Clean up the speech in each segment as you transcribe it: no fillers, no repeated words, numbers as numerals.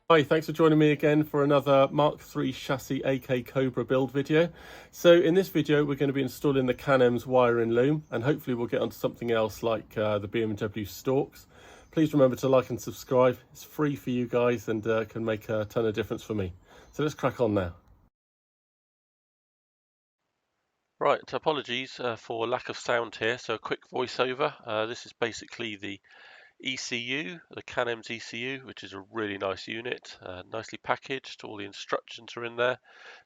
Hi, thanks for joining me again for another Mark III chassis AK Cobra build video. So in this video we're going to be installing the Canems wiring loom, and hopefully we'll get onto something else like the BMW stalks. Please remember to like and subscribe. It's free for you guys and can make a ton of difference for me. So let's crack on now. Right, apologies for lack of sound here, so a quick voiceover. This is basically the ECU, the Canems ECU, which is a really nice unit, nicely packaged. All the instructions are in there,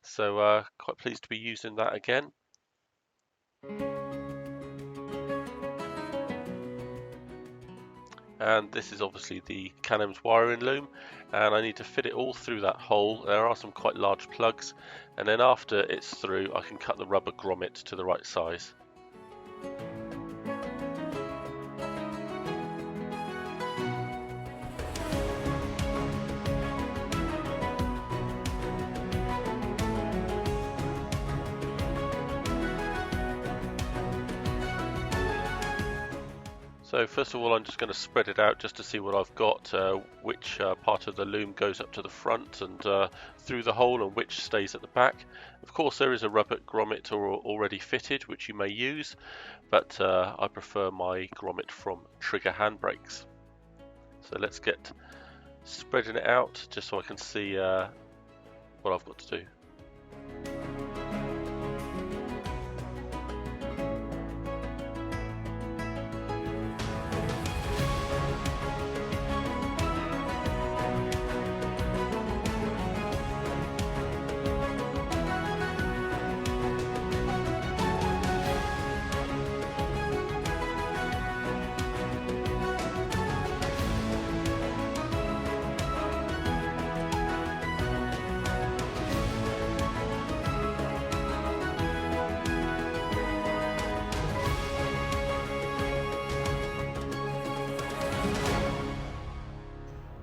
so quite pleased to be using that again. And this is obviously the Canems wiring loom, and I need to fit it all through that hole. There are some quite large plugs, and then after it's through I can cut the rubber grommet to the right size. So first of all, I'm just going to spread it out just to see what I've got, which part of the loom goes up to the front and through the hole and which stays at the back. Of course there is a rubber grommet already fitted which you may use, but I prefer my grommet from Trigger handbrakes. So let's get spreading it out just so I can see what I've got to do.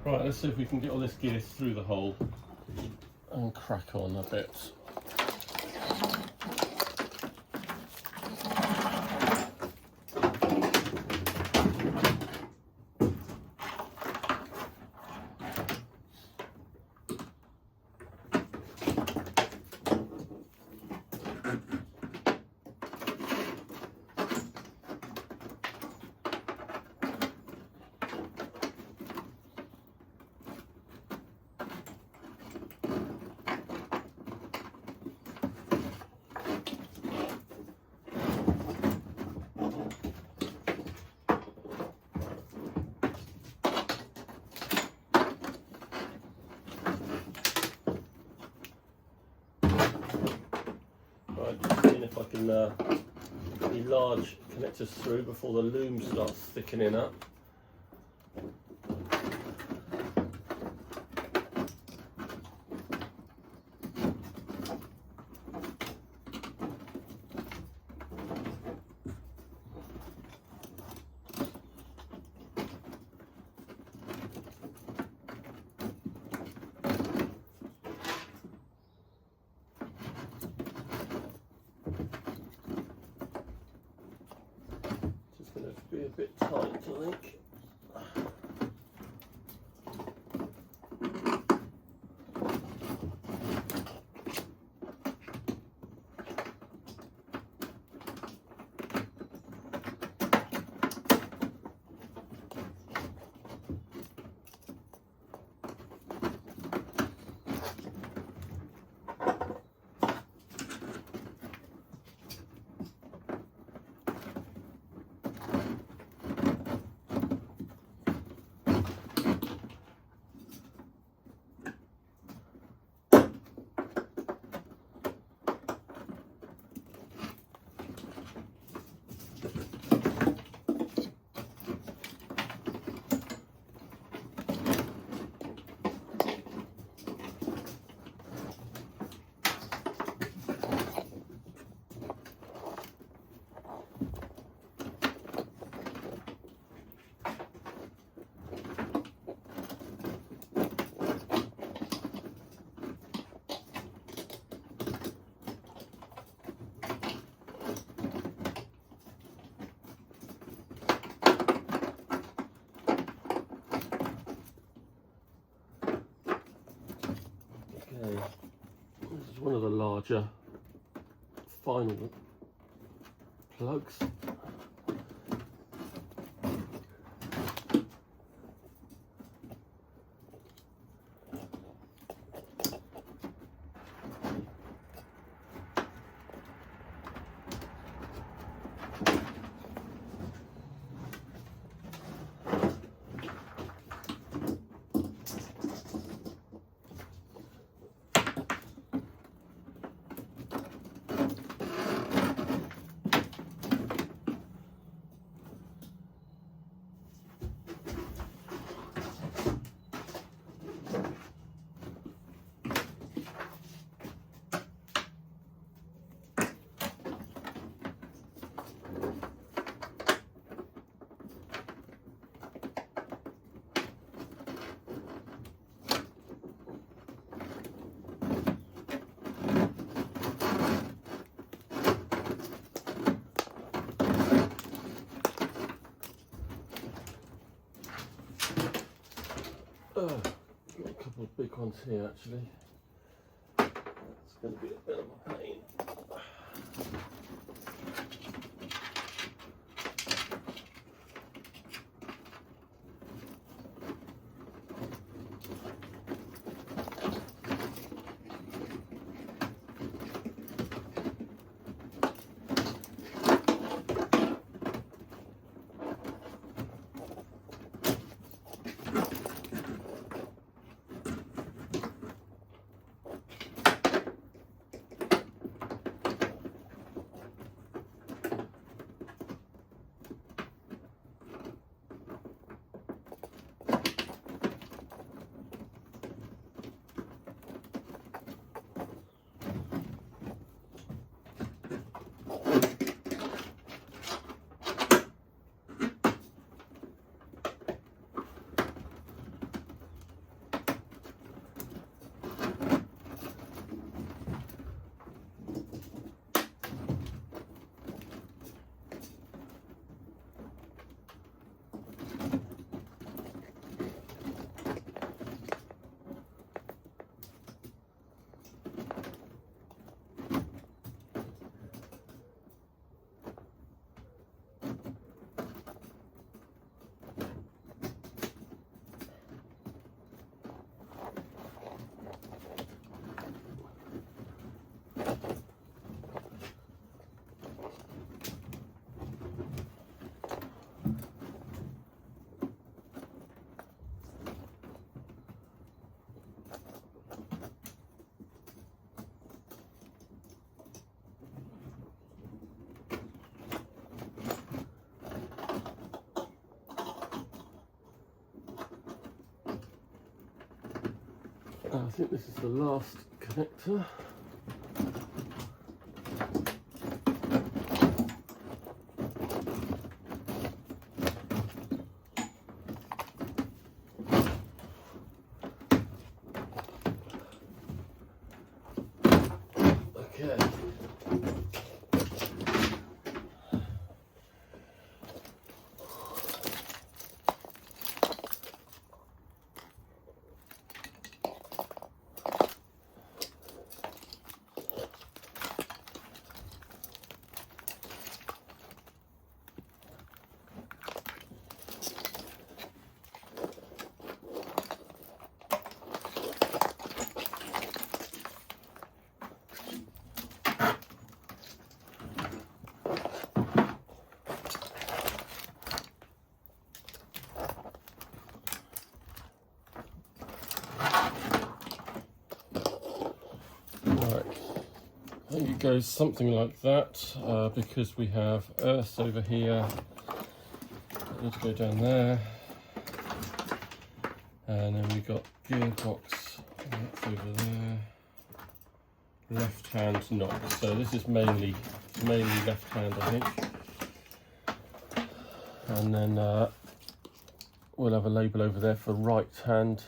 Right, let's see if we can get all this gear through the hole and crack on a bit. Just seeing if I can get the large connectors through before the loom starts thickening up. Be a bit tight, I think. the larger final plugs. Got a couple of big ones here actually. It's going to be a bit of a pain. I think this is the last connector. Okay. I think it goes something like that because we have earth over here. I need to go down there, and then we've got gearbox that's over there. Left hand knob. So this is mainly left hand, I think. And then we'll have a label over there for right hand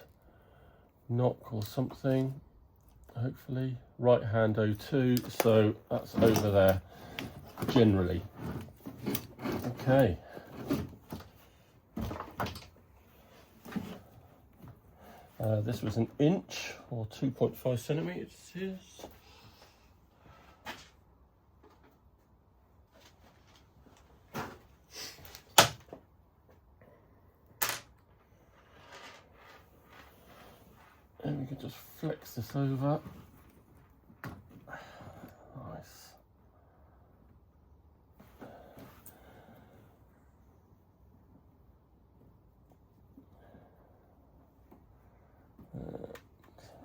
knock or something. Hopefully right hand 02, so that's over there generally. Okay, this was an inch or 2.5 centimeters. can just flex this over. Nice.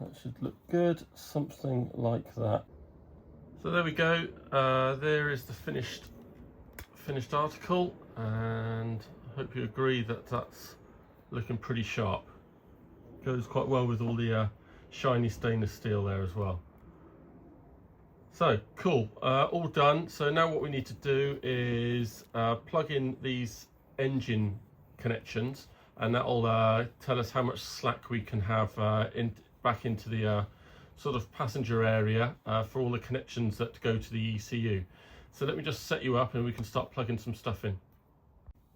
That should look good, something like that. So there we go. There is the finished article, and I hope you agree that that's looking pretty sharp. Goes quite well with all the shiny stainless steel there as well. So cool, all done. So now what we need to do is plug in these engine connections, and that'll tell us how much slack we can have back into the sort of passenger area for all the connections that go to the ECU. So let me just set you up and we can start plugging some stuff in.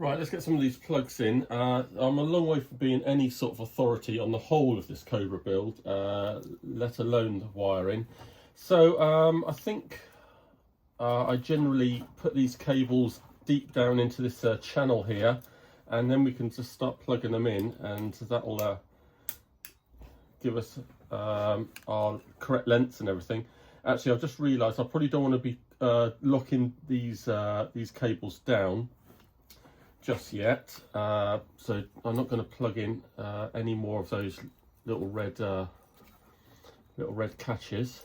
Right, let's get some of these plugs in. I'm a long way from being any sort of authority on the whole of this Cobra build, let alone the wiring. So I think I generally put these cables deep down into this channel here, and then we can just start plugging them in, and that'll give us our correct lengths and everything. Actually, I've just realised I probably don't want to be locking these cables down just yet, so I'm not going to plug in any more of those little red catches.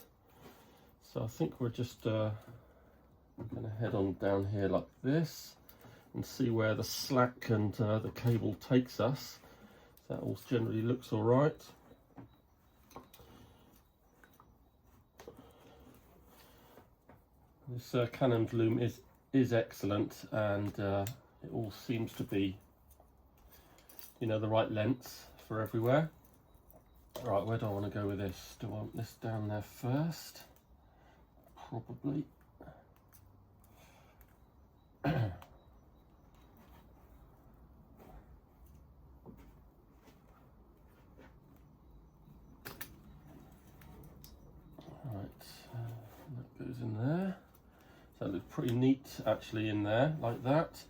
So I think we're just going to head on down here like this and see where the slack and the cable takes us. That all generally looks all right. This Canems loom is excellent, and it all seems to be, you know, the right lengths for everywhere. Right, where do I want to go with this? Do I want this down there first? Probably. That goes in there. So it looks pretty neat actually in there, like that.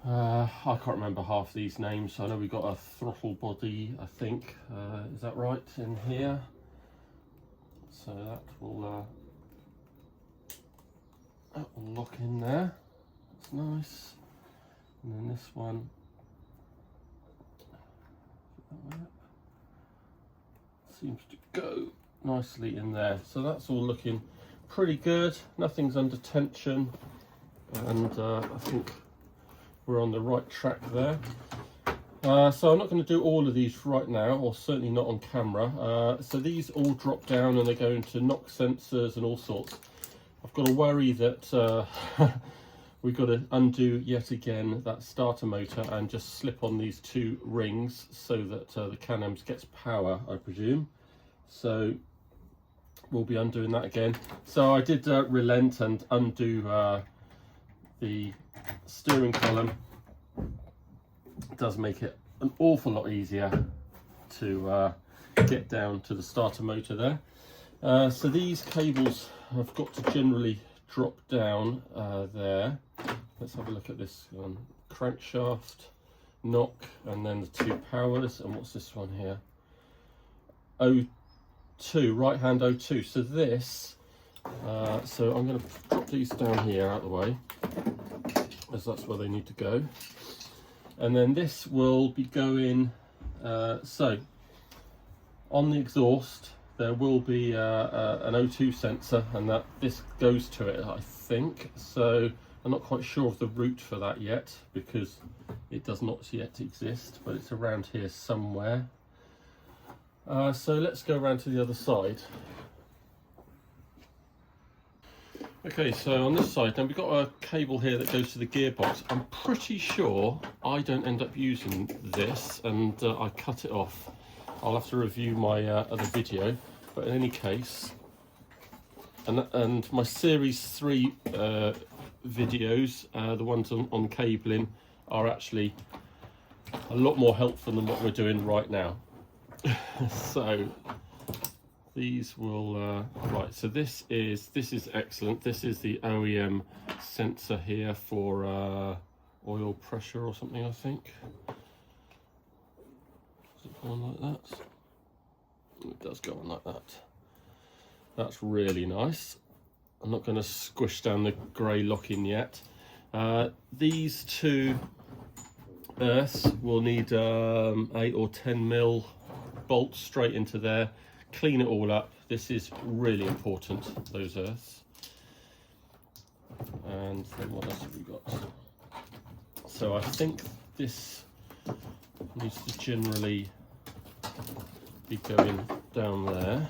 I can't remember half these names. So I know we've got a throttle body, I think. Is that right, in here? So that will lock in there. That's nice. And then this one seems to go nicely in there. So that's all looking pretty good. Nothing's under tension, and I think we're on the right track there. So I'm not going to do all of these right now, or certainly not on camera. So these all drop down and they go into knock sensors and all sorts. I've got to worry that we've got to undo yet again that starter motor and just slip on these two rings so that the Canems gets power, I presume. So we'll be undoing that again. So I did relent and undo the steering column. It does make it an awful lot easier to get down to the starter motor there. So these cables have got to generally drop down there. Let's have a look at this one. Crankshaft, knock, and then the two powers. And what's this one here? O2, right hand O2. So this, so I'm going to drop these down here out of the way, as that's where they need to go. And then this will be going, so on the exhaust there will be an O2 sensor, and that this goes to it, I think. So I'm not quite sure of the route for that yet, because it does not yet exist, but it's around here somewhere. So let's go around to the other side. Okay, so on this side now we've got a cable here that goes to the gearbox. I'm pretty sure I don't end up using this, and I cut it off. I'll have to review my other video, but in any case, and my series 3 videos, the ones on cabling, are actually a lot more helpful than what we're doing right now. So these will right, so this is excellent. This is the OEM sensor here for oil pressure or something, I think. Is it going like that? Yeah, that's right. So I'm going to It does go on like that. That's really nice. I'm not going to squish down the grey lock-in yet. These two earths will need 8 or 10 mil bolts straight into there. Clean it all up. This is really important, those earths. And then what else have we got? So I think this needs to generally be going down there.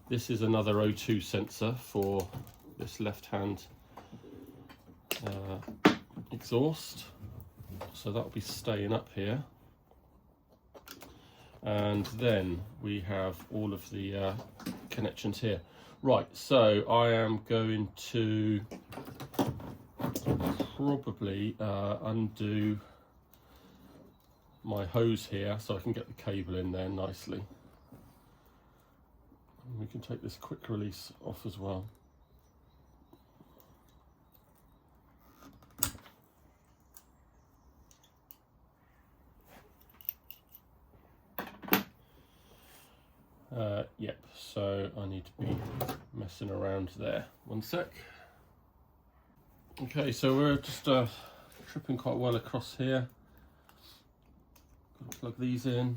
This is another O2 sensor for this left-hand exhaust, so that'll be staying up here. And then we have all of the connections here. Right, so I am going to probably undo my hose here so I can get the cable in there nicely. And we can take this quick release off as well. Yep, so I need to be messing around there. One sec. Okay, so we're just tripping quite well across here. Got to plug these in.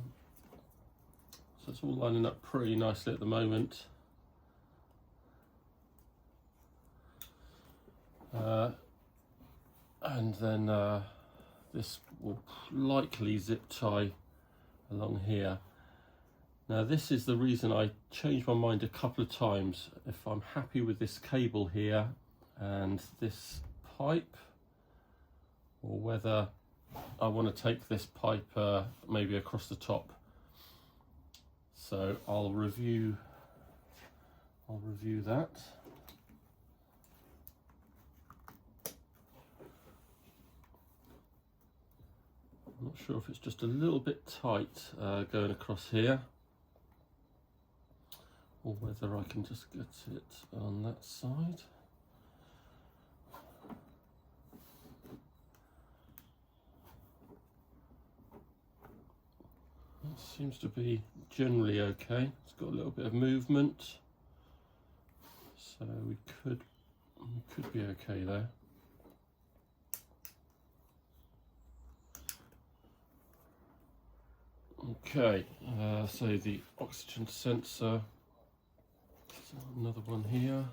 So it's all lining up pretty nicely at the moment. And then this will likely zip tie along here. Now this is the reason I changed my mind a couple of times. If I'm happy with this cable here and this pipe, or whether I want to take this pipe maybe across the top. So I'll review that. I'm not sure if it's just a little bit tight going across here, or whether I can just get it on that side. It seems to be generally okay. It's got a little bit of movement, so we could be okay there. Okay, so the oxygen sensor, so another one here.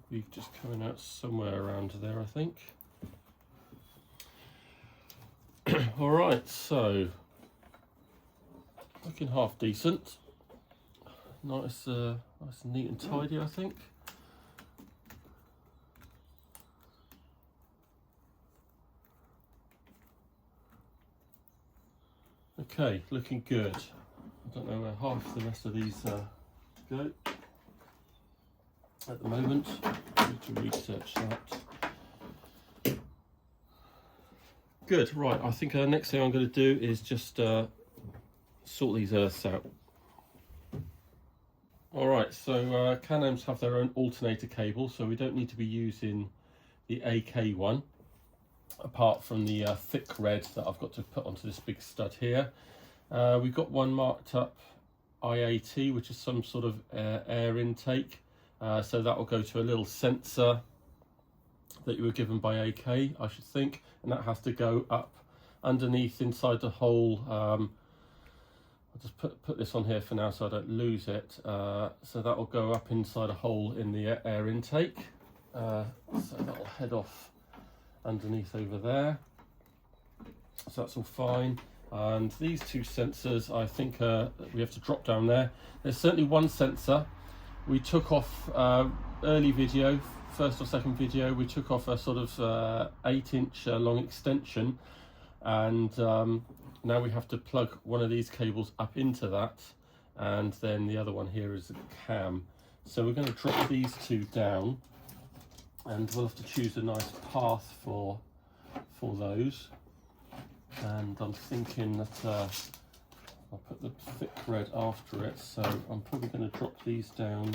Be just coming out somewhere around there, I think. All right, so looking half decent. Nice, nice and neat and tidy, I think. Okay, looking good. I don't know where half the rest of these go at the moment. I need to research that. Good, right, I think next thing I'm going to do is just sort these earths out. Alright, so Canems have their own alternator cable, so we don't need to be using the AK1, apart from the thick red that I've got to put onto this big stud here. We've got one marked up IAT, which is some sort of air intake, so that will go to a little sensor that you were given by AK, I should think, and that has to go up underneath inside the hole. I'll just put this on here for now so I don't lose it. So that will go up inside a hole in the air intake. So that will head off underneath over there. So that's all fine. And these two sensors, I think we have to drop down there. There's certainly one sensor. We took off early video, first or second video, we took off a sort of 8-inch long extension, and now we have to plug one of these cables up into that, and then the other one here is a cam. So we're going to drop these two down, and we'll have to choose a nice path for those. And I'm thinking that I'll put the thick red after it, so I'm probably going to drop these down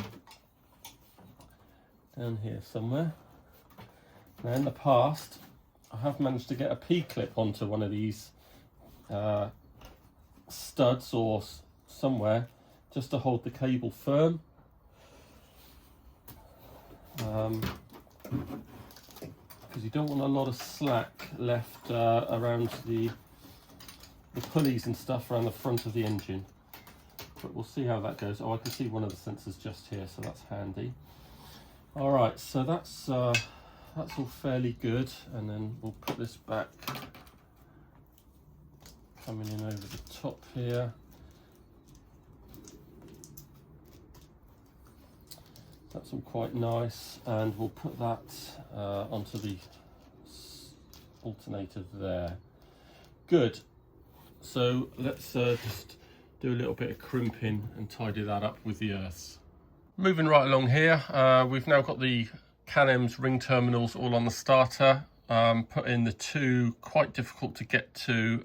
down here somewhere. Now in the past, I have managed to get a P-clip onto one of these studs or somewhere, just to hold the cable firm. Because you don't want a lot of slack left around the pulleys and stuff around the front of the engine. But we'll see how that goes. Oh, I can see one of the sensors just here, so that's handy. All right, so that's all fairly good, and then we'll put this back, coming in over the top here. That's all quite nice, and we'll put that onto the alternator there. Good. So let's just do a little bit of crimping and tidy that up with the earths. Moving right along here, we've now got the Canems ring terminals all on the starter. Put in the two quite difficult to get to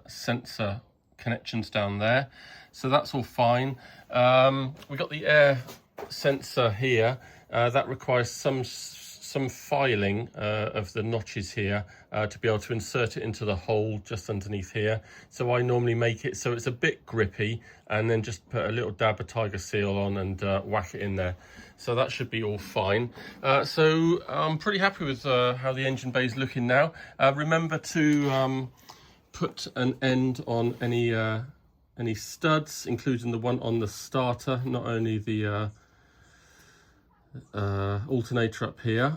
sensor connections down there, so that's all fine. We've got the air sensor here that requires some filing of the notches here to be able to insert it into the hole just underneath here. So I normally make it so it's a bit grippy, and then just put a little dab of tiger seal on and whack it in there. So that should be all fine. So I'm pretty happy with how the engine bay is looking now. Remember to put an end on any studs, including the one on the starter, not only the alternator up here.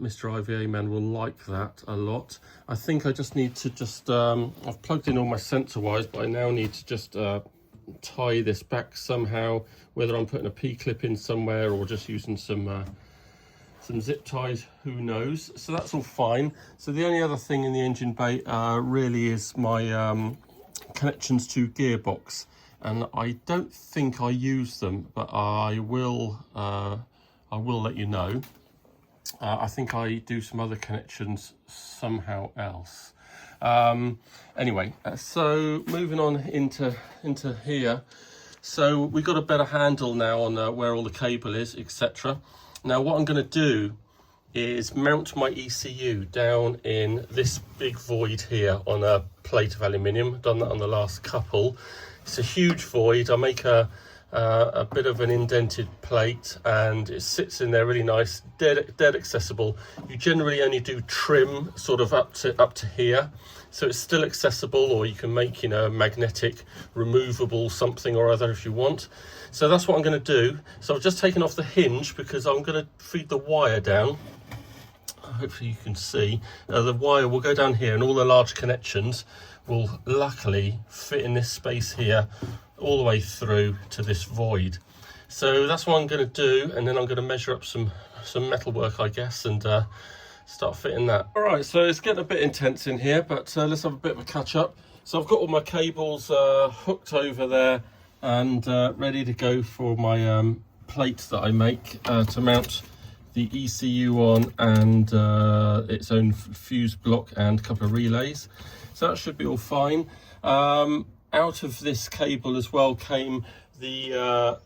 Mr. IVA man will like that a lot. I think I just need to I've plugged in all my sensor wires, but I now need to just tie this back somehow, whether I'm putting a P-clip in somewhere or just using some zip ties, who knows. So that's all fine. So the only other thing in the engine bay really is my connections to gearbox, and I don't think I use them, but I will let you know. I think I do some other connections somehow else. Anyway, so moving on into here. So we've got a better handle now on where all the cable is, etc. Now what I'm going to do is mount my ECU down in this big void here on a plate of aluminium. Done that on the last couple. It's a huge void. I make a bit of an indented plate, and it sits in there really nice, dead accessible. You generally only do trim sort of up to here, so it's still accessible, or you can make, you know, a magnetic removable something or other if you want. So that's what I'm going to do. So I've just taken off the hinge because I'm going to feed the wire down. Hopefully you can see the wire will go down here, and all the large connections will luckily fit in this space here all the way through to this void. So that's what I'm going to do, and then I'm going to measure up some metal work, I guess, and start fitting that. All right, so it's getting a bit intense in here, but let's have a bit of a catch up. So I've got all my cables hooked over there and ready to go for my plate that I make to mount the ECU on, and its own fuse block and a couple of relays. So that should be all fine. Out of this cable as well came the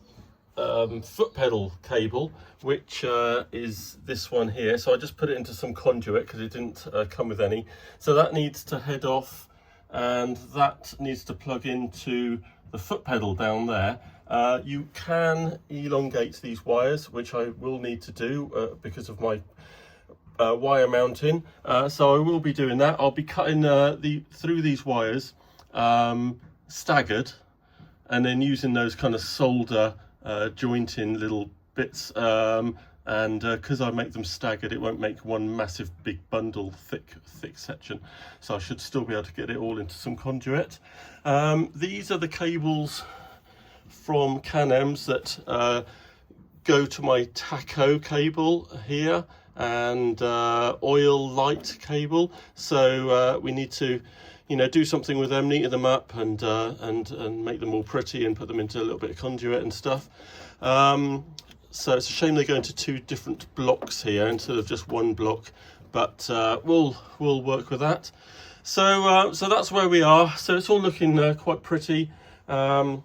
foot pedal cable, which is this one here. So I just put it into some conduit because it didn't come with any. So that needs to head off, and that needs to plug into the foot pedal down there. You can elongate these wires, which I will need to do because of my wire mounting. So I will be doing that. I'll be cutting through these wires staggered, and then using those kind of solder jointing little bits, and because I make them staggered, it won't make one massive big bundle, thick section, so I should still be able to get it all into some conduit. These are the cables from Canems that go to my tacho cable here, and oil light cable. So we need to, you know, do something with them, neaten them up, and make them all pretty, and put them into a little bit of conduit and stuff. So it's a shame they go into two different blocks here instead of just one block, but we'll work with that. So that's where we are. So it's all looking quite pretty, and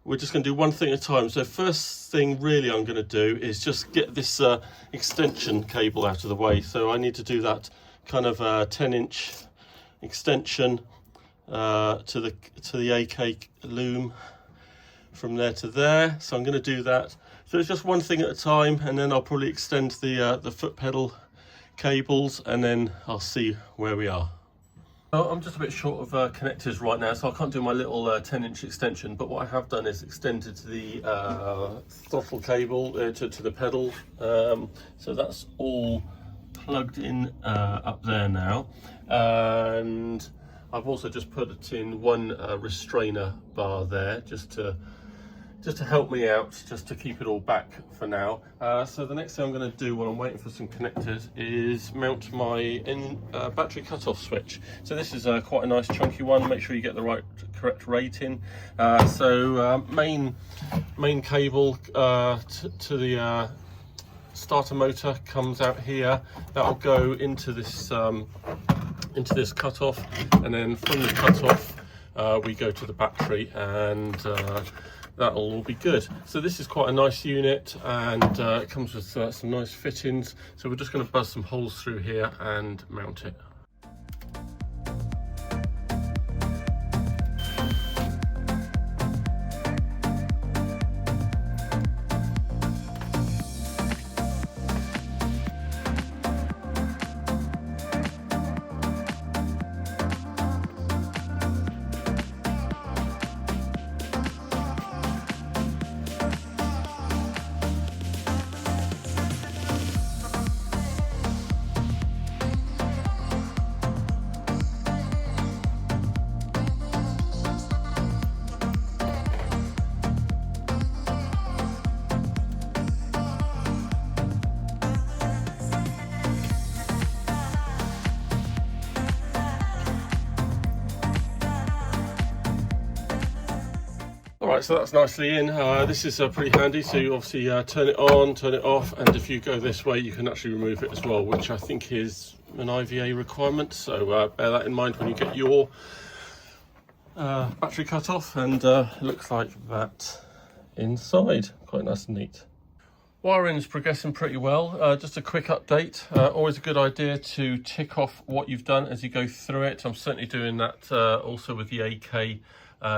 we're just going to do one thing at a time. So first thing really I'm going to do is just get this extension cable out of the way. So I need to do that kind of 10-inch extension to the AK Loom from there to there. So I'm going to do that. So it's just one thing at a time, and then I'll probably extend the foot pedal cables, and then I'll see where we are. I'm just a bit short of connectors right now, so I can't do my little 10-inch extension, but what I have done is extended the throttle cable to the pedal. So that's all plugged in up there now, and I've also just put it in one restrainer bar there just to help me out, just to keep it all back for now. So the next thing I'm going to do while I'm waiting for some connectors is mount my battery cutoff switch. So this is quite a nice chunky one. Make sure you get the correct rating. Main cable to the starter motor comes out here. That'll go into this cutoff, and then from the cutoff we go to the battery, and that'll all be good. So this is quite a nice unit, and it comes with some nice fittings. So we're just going to buzz some holes through here and mount it. Alright, so that's nicely in. This is pretty handy, so you obviously turn it on, turn it off, and if you go this way you can actually remove it as well, which I think is an IVA requirement, so bear that in mind when you get your battery cut off. And it looks like that inside, quite nice and neat. Wiring is progressing pretty well. Just a quick update. Always a good idea to tick off what you've done as you go through it. I'm certainly doing that also with the AK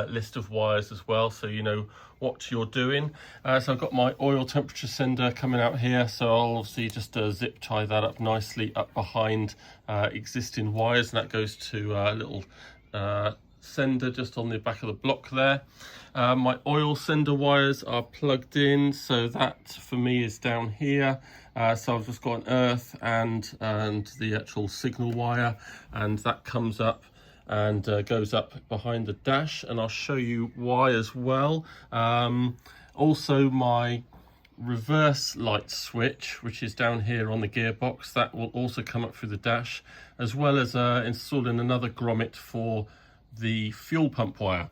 list of wires as well, so you know what you're doing. So I've got my oil temperature sender coming out here, so I'll obviously just zip tie that up nicely up behind existing wires, and that goes to a little sender just on the back of the block there. My oil sender wires are plugged in, so that for me is down here. So I've just got an earth and the actual signal wire, and that comes up and goes up behind the dash, and I'll show you why as well. Also my reverse light switch, which is down here on the gearbox, that will also come up through the dash, as well as installing another grommet for the fuel pump wire.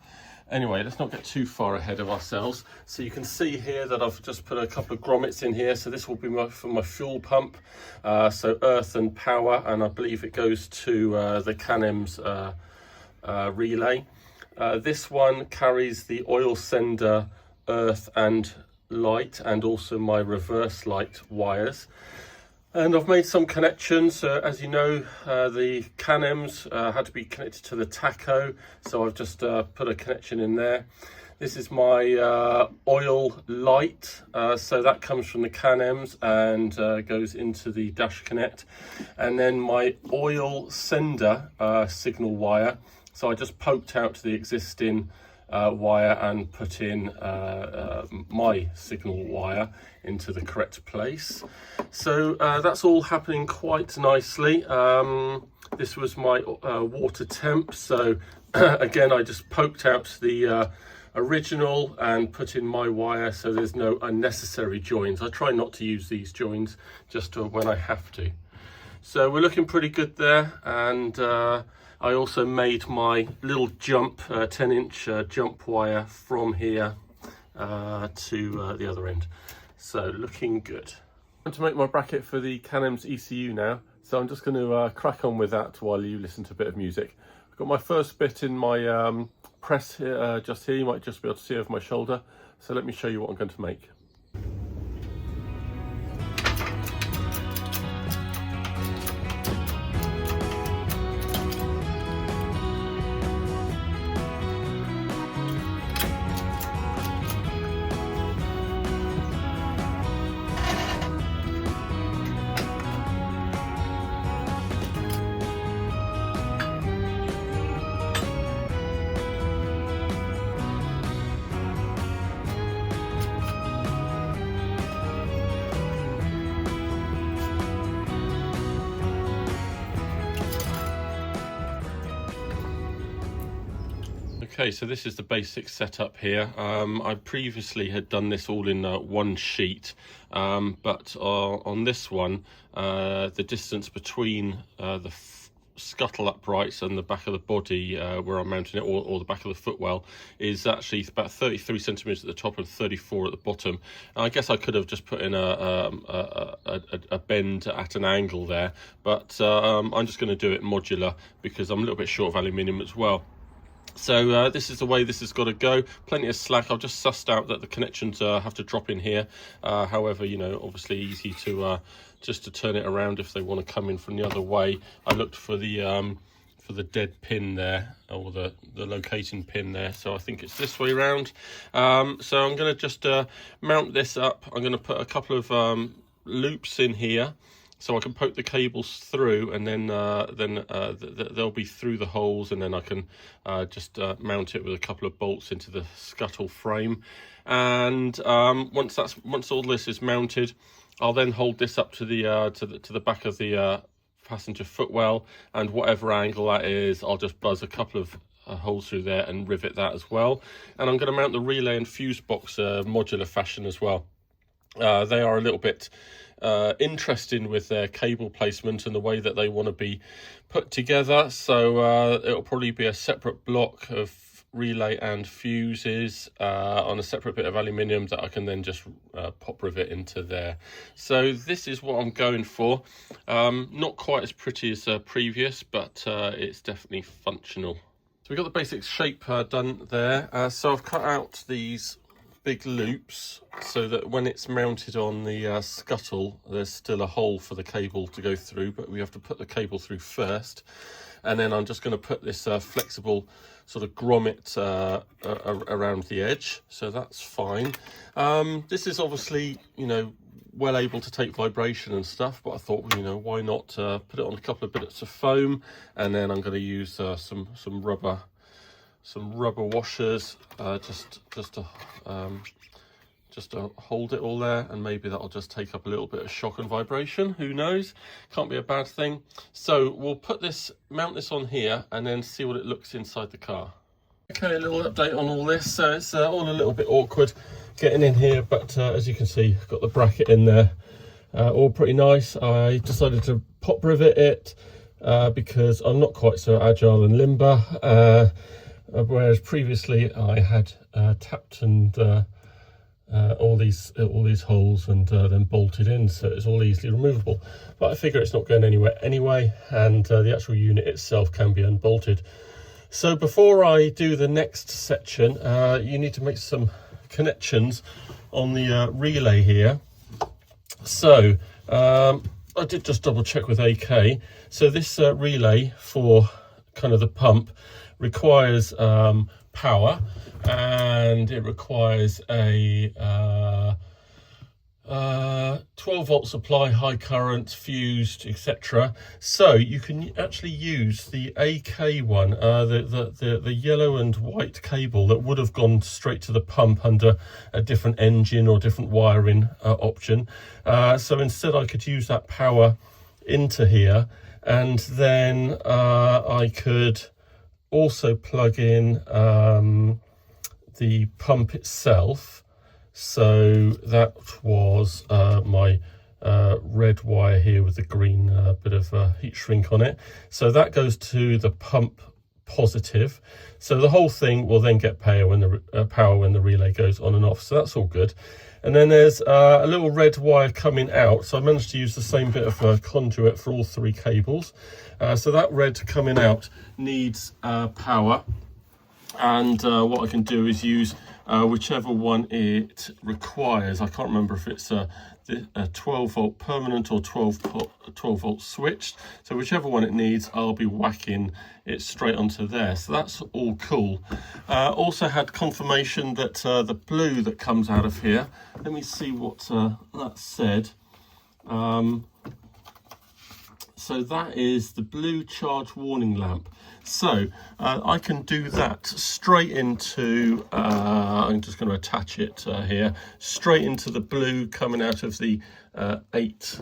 Anyway, let's not get too far ahead of ourselves. So you can see here that I've just put a couple of grommets in here. So this will be for my fuel pump, so earth and power, and I believe it goes to the Canems relay. This one carries the oil sender, earth and light, and also my reverse light wires. And I've made some connections. As you know, the Canems had to be connected to the tacho, so I've just put a connection in there. This is my oil light, so that comes from the Canems and goes into the dash connect. And then my oil sender signal wire, so I just poked out the existing wire and put in my signal wire into the correct place. So that's all happening quite nicely. This was my water temp, so again I just poked out the original and put in my wire, so there's no unnecessary joins. I try not to use these joins, just when I have to. So we're looking pretty good there, and I also made my little jump 10-inch jump wire from here to the other end. So looking good. I'm going to make my bracket for the Canems ECU now, so I'm just going to crack on with that while you listen to a bit of music. I've Got my first bit in my press here, just here. You might just be able to see over my shoulder. So let me show you what I'm going to make. Okay, so this is the basic setup here. I previously had done this all in one sheet, but on this one, the distance between the scuttle uprights and the back of the body where I'm mounting it, or the back of the footwell, is actually about 33 centimeters at the top and 34 at the bottom. And I guess I could have just put in a bend at an angle there, but I'm just going to do it modular because I'm a little bit short of aluminium as well. So this is the way this has got to go. Plenty of slack. I've just sussed out that the connections have to drop in here. However, you know, obviously easy to just to turn it around if they want to come in from the other way. I looked for the dead pin there, or the locating pin there. So I think it's this way around. So I'm going to just mount this up. I'm going to put a couple of loops in here, so I can poke the cables through, and then they'll be through the holes, and then I can just mount it with a couple of bolts into the scuttle frame. And once all this is mounted, I'll then hold this up to the back of the passenger footwell, and whatever angle that is, I'll just buzz a couple of holes through there and rivet that as well. And I'm going to mount the relay and fuse box modular fashion as well. They are a little bit interesting with their cable placement and the way that they want to be put together. So it'll probably be a separate block of relay and fuses on a separate bit of aluminium that I can then just pop rivet into there. So this is what I'm going for. Not quite as pretty as previous, but it's definitely functional. So we've got the basic shape done there. So I've cut out these big loops so that when it's mounted on the scuttle, there's still a hole for the cable to go through, but we have to put the cable through first. And then I'm just going to put this flexible sort of grommet around the edge, so that's fine. This is obviously, you know, well able to take vibration and stuff, but I thought, you know, why not put it on a couple of bits of foam, and then I'm going to use some rubber washers just to hold it all there, and maybe that'll just take up a little bit of shock and vibration. Who knows? Can't be a bad thing. So we'll mount this on here and then see what it looks inside the car. Okay, a little update on all this. So it's all a little bit awkward getting in here, but as you can see, I've got the bracket in there, all pretty nice. I decided to pop rivet it because I'm not quite so agile and limber. Whereas previously I had tapped and all these holes and then bolted in, so it's all easily removable. But I figure it's not going anywhere anyway, and the actual unit itself can be unbolted. So before I do the next section, you need to make some connections on the relay here. So I did just double check with AK. So this relay for kind of the pump requires power, and it requires a 12 volt supply, high current, fused, etc. So you can actually use the AK one, the yellow and white cable that would have gone straight to the pump under a different engine or different wiring option. So instead I could use that power into here, and then I could also plug in the pump itself. So that was my red wire here with the green bit of heat shrink on it. So that goes to the pump positive. So the whole thing will then get power when the relay goes on and off. So that's all good. And then there's a little red wire coming out, so I managed to use the same bit of conduit for all 3 cables. So that red coming out needs power, and what I can do is use whichever one it requires. I can't remember if it's a 12 volt permanent or 12 volt switched, so whichever one it needs, I'll be whacking it straight onto there. So that's all cool. Also had confirmation that the blue that comes out of here, let me see what that said. So that is the blue charge warning lamp. So I can do that straight into, I'm just going to attach it here, straight into the blue coming out of the 8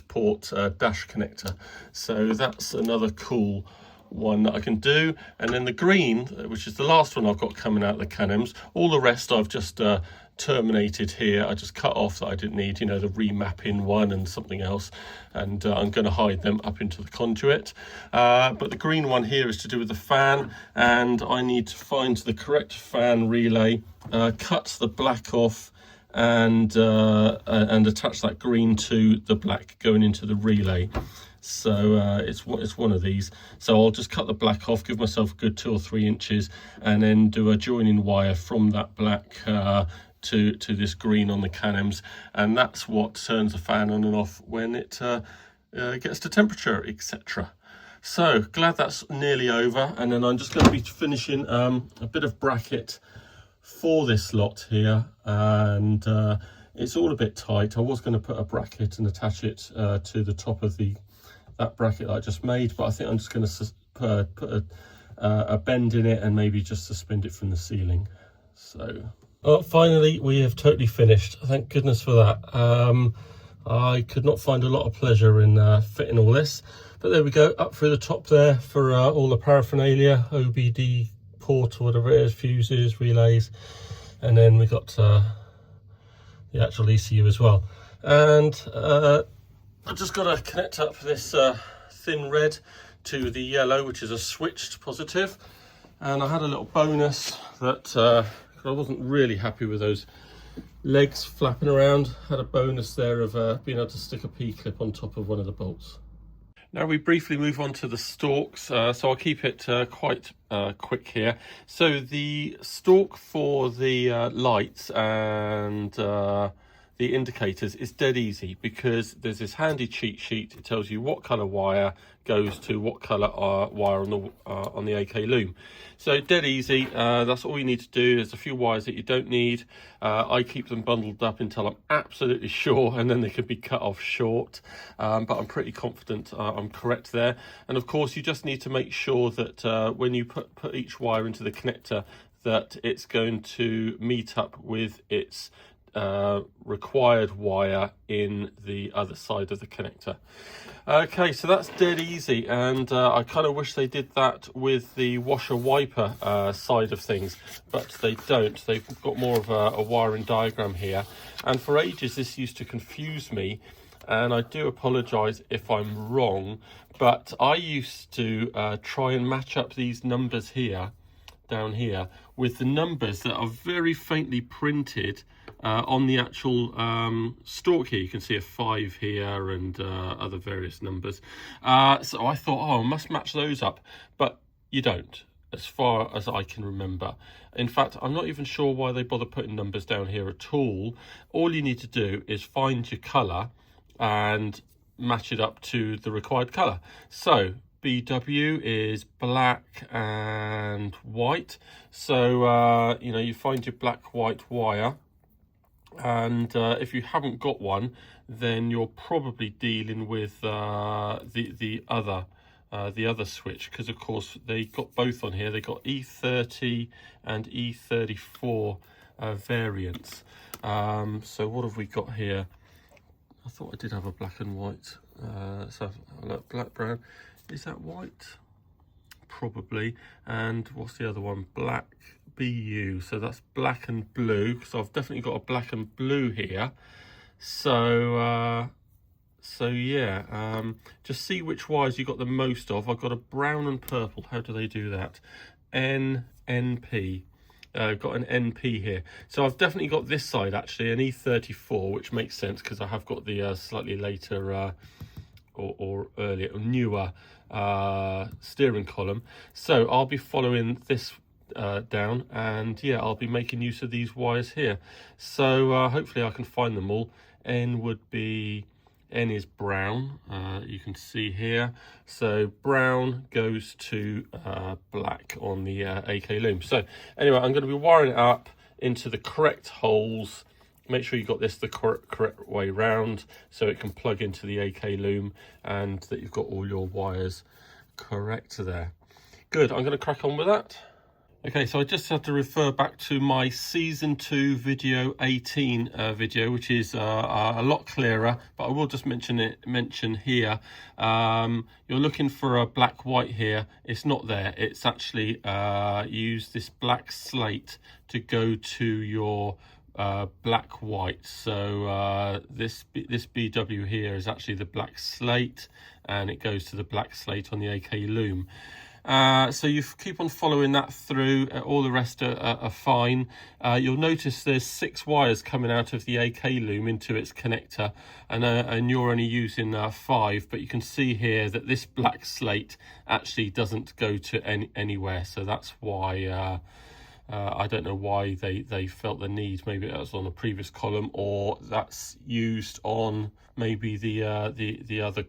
port dash connector. So that's another cool one that I can do. And then the green, which is the last one I've got coming out of the Canems, all the rest I've just terminated here. I just cut off that I didn't need, you know, the remapping one and something else, and I'm going to hide them up into the conduit. But the green one here is to do with the fan, and I need to find the correct fan relay, cut the black off, and attach that green to the black going into the relay. So it's one of these. So I'll just cut the black off, give myself a good 2 or 3 inches, and then do a joining wire from that black to this green on the Canems, and that's what turns the fan on and off when it gets to temperature, etc. So glad that's nearly over, and then I'm just going to be finishing a bit of bracket for this lot here, and it's all a bit tight. I was going to put a bracket and attach it to the top of that bracket that I just made, but I think I'm just going to put a bend in it and maybe just suspend it from the ceiling. So finally we have totally finished, thank goodness for that. I could not find a lot of pleasure in fitting all this, but there we go, up through the top there for all the paraphernalia, OBD port or whatever it is, fuses, relays, and then we got the actual ECU as well. And I've just got to connect up this thin red to the yellow, which is a switched positive. And I had a little bonus that I wasn't really happy with those legs flapping around. Had a bonus there of being able to stick a P-clip on top of one of the bolts. Now we briefly move on to the stalks, so I'll keep it quite quick here. So the stalk for the lights and the indicators is dead easy, because there's this handy cheat sheet. It tells you what colour wire goes to what colour wire on the AK Loom. So dead easy. That's all you need to do. There's a few wires that you don't need. I keep them bundled up until I'm absolutely sure, and then they can be cut off short. But I'm pretty confident I'm correct there. And of course, you just need to make sure that when you put each wire into the connector, that it's going to meet up with its required wire in the other side of the connector. Okay, so that's dead easy, and I kind of wish they did that with the washer wiper side of things, but they don't. They've got more of a wiring diagram here, and for ages this used to confuse me, and I do apologize if I'm wrong, but I used to try and match up these numbers here, down here, with the numbers that are very faintly printed on the actual stalk here. You can see a 5 here and other various numbers. So I thought, oh, I must match those up, but you don't, as far as I can remember. In fact, I'm not even sure why they bother putting numbers down here at all. All you need to do is find your colour and match it up to the required colour. So BW is black and white. So, you know, you find your black white wire, and if you haven't got one, then you're probably dealing with the other switch, because of course they got both on here. They got E30 and E34 variants. So what have we got here? I thought I did have a black and white. So look, black, brown. Is that white? Probably. And what's the other one? Black BU. So that's black and blue. So I've definitely got a black and blue here. So yeah, just see which wires you got the most of. I've got a brown and purple. How do they do that? NP. got an NP here. So I've definitely got this side actually, an E34, which makes sense because I have got the slightly later or earlier or newer steering column. So I'll be following this down, and yeah, I'll be making use of these wires here. So hopefully I can find them all. N is brown, you can see here. So brown goes to black on the AK Loom. So anyway, I'm going to be wiring it up into the correct holes. Make sure you got this the correct way round so it can plug into the AK Loom, and that you've got all your wires correct there. Good, I'm going to crack on with that. Okay, so I just have to refer back to my season 2 video 18 video, which is a lot clearer, but I will just mention here. You're looking for a black white here. It's not there. It's actually use this black slate to go to your black white. So this BW here is actually the black slate, and it goes to the black slate on the AK Loom. So you keep on following that through, all the rest are fine. You'll notice there's 6 wires coming out of the AK Loom into its connector, and you're only using 5, but you can see here that this black slate actually doesn't go to anywhere, so that's why I don't know why they felt the need. Maybe that was on a previous column, or that's used on maybe the other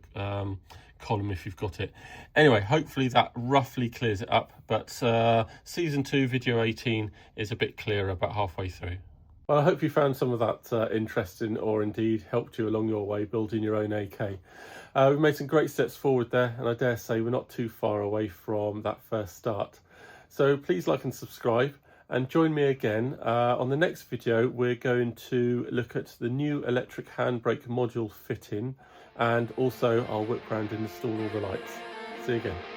column if you've got it. Anyway, hopefully that roughly clears it up, but season 2 video 18 is a bit clearer about halfway through. Well, I hope you found some of that interesting, or indeed helped you along your way building your own AK. We've made some great steps forward there, and I dare say we're not too far away from that first start. So please like and subscribe, and join me again on the next video. We're going to look at the new electric handbrake module fitting, and also I'll whip round and install all the lights. See you again.